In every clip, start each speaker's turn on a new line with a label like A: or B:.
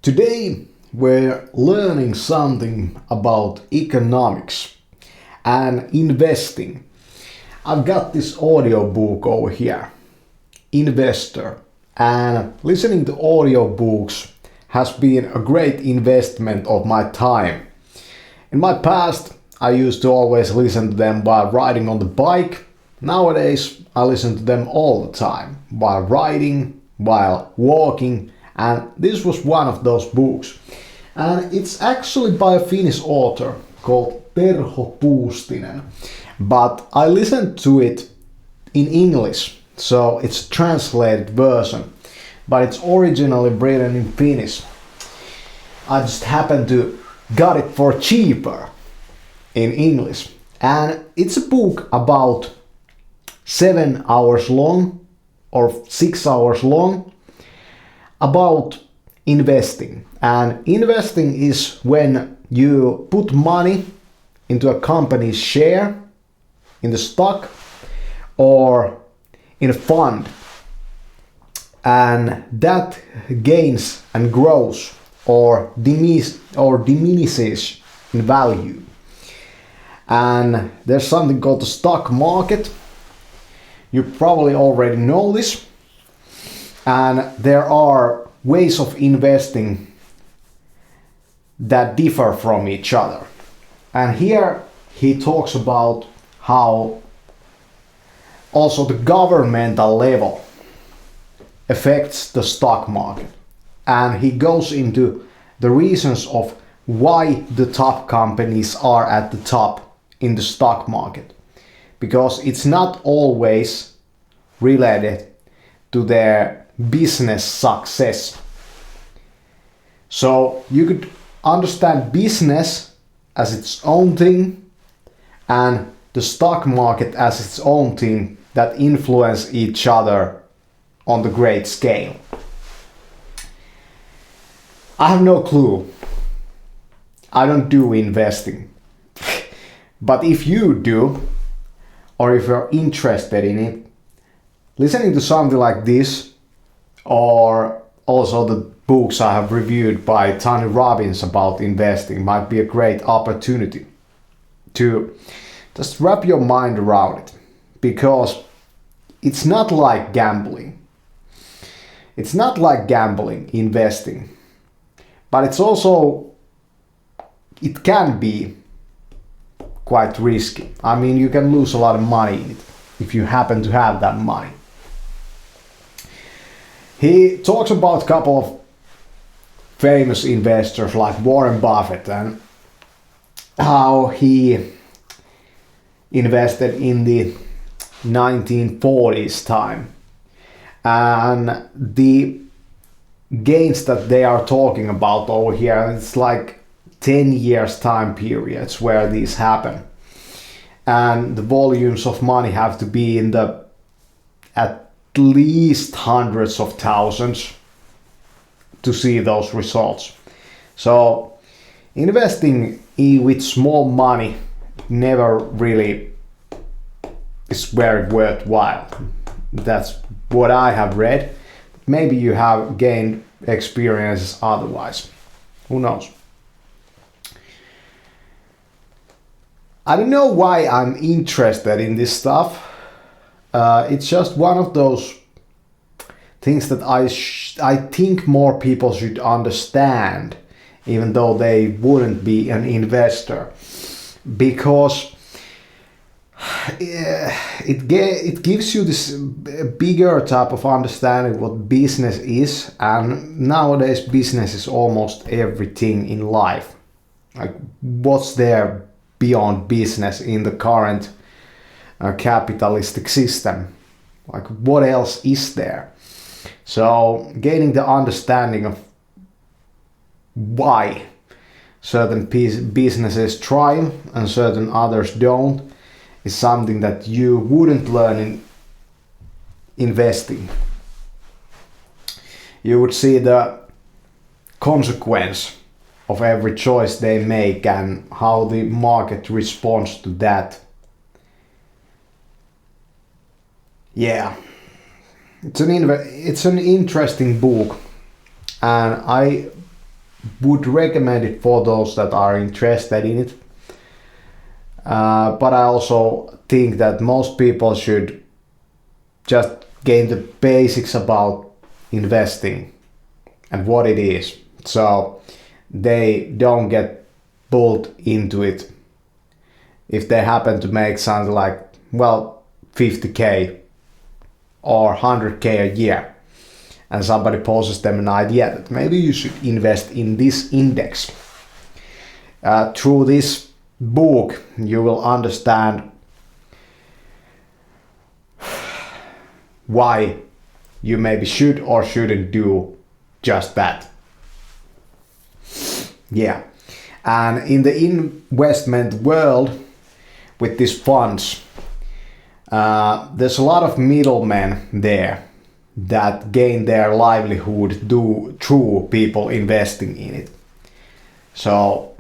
A: Today we're learning something about economics and investing. I've got this audiobook over here, Investor, and listening to audiobooks has been a great investment of my time. In my past, I used to always listen to them while riding on the bike. Nowadays, I listen to them all the time, while riding, while walking, and this was one of those books. And it's actually by a Finnish author called Terho Puustinen, but I listened to it in English, so it's a translated version, but it's originally written in Finnish. I just happened to got it for cheaper in English, and it's a book about 7 hours long or 6 hours long about investing. And investing is when you put money into a company's share, in the stock, or in a fund, and that gains and grows or diminishes in value. And there's something called the stock market. You probably already know this. And there are ways of investing that differ from each other. And here he talks about how also the governmental level affects the stock market. And he goes into the reasons of why the top companies are at the top in the stock market. Because it's not always related to their business success. So you could understand business as its own thing and the stock market as its own thing that influence each other on the great scale. I have no clue. I don't do investing. But if you do, or if you're interested in it, listening to something like this, or also the books I have reviewed by Tony Robbins about investing, might be a great opportunity to just wrap your mind around it. Because it's not like gambling. It's not like gambling, investing. But it's also, it can be quite risky. I mean, you can lose a lot of money in it if you happen to have that money. He talks about a couple of famous investors like Warren Buffett and how he invested in the 1940s time. And the gains that they are talking about over here, it's like 10 years time periods where these happen. And the volumes of money have to be in the at least hundreds of thousands to see those results. So investing with small money never really is very worthwhile. That's what I have read. Maybe you have gained experiences otherwise. Who knows? I don't know why I'm interested in this stuff. It's just one of those things that I think more people should understand, even though they wouldn't be an investor, because it gives you this bigger type of understanding what business is. And nowadays business is almost everything in life. Like, what's there beyond business in the current capitalistic system? Like, what else is there? So gaining the understanding of why certain businesses thrive and certain others don't is something that you wouldn't learn in investing. You would see the consequence of every choice they make and how the market responds to that. Yeah, it's an interesting book, and I would recommend it for those that are interested in it. But I also think that most people should just gain the basics about investing and what it is, so they don't get pulled into it if they happen to make something like, well, 50k or 100k a year, and somebody poses them an idea that maybe you should invest in this index. Through this book you will understand why you maybe should or shouldn't do just that. Yeah, and in the investment world with these funds, there's a lot of middlemen there that gain their livelihood through people investing in it. So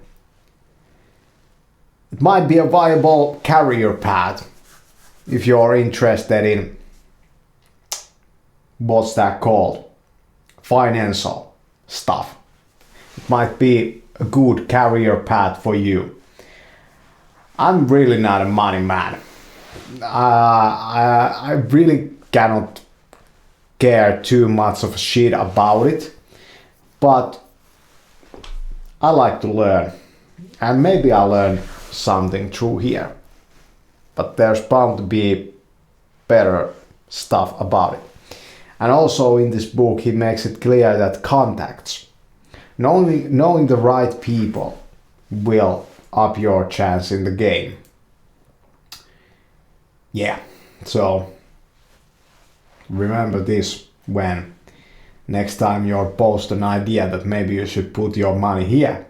A: it might be a viable career path if you're interested in, what's that called, financial stuff. It might be a good career path for you. I'm really not a money man. I really cannot care too much of shit about it, but I like to learn, and maybe I'll learn something through here, but there's bound to be better stuff about it. And also in this book he makes it clear that contacts, knowing the right people, will up your chance in the game. Yeah, so remember this when next time you're post an idea that maybe you should put your money here.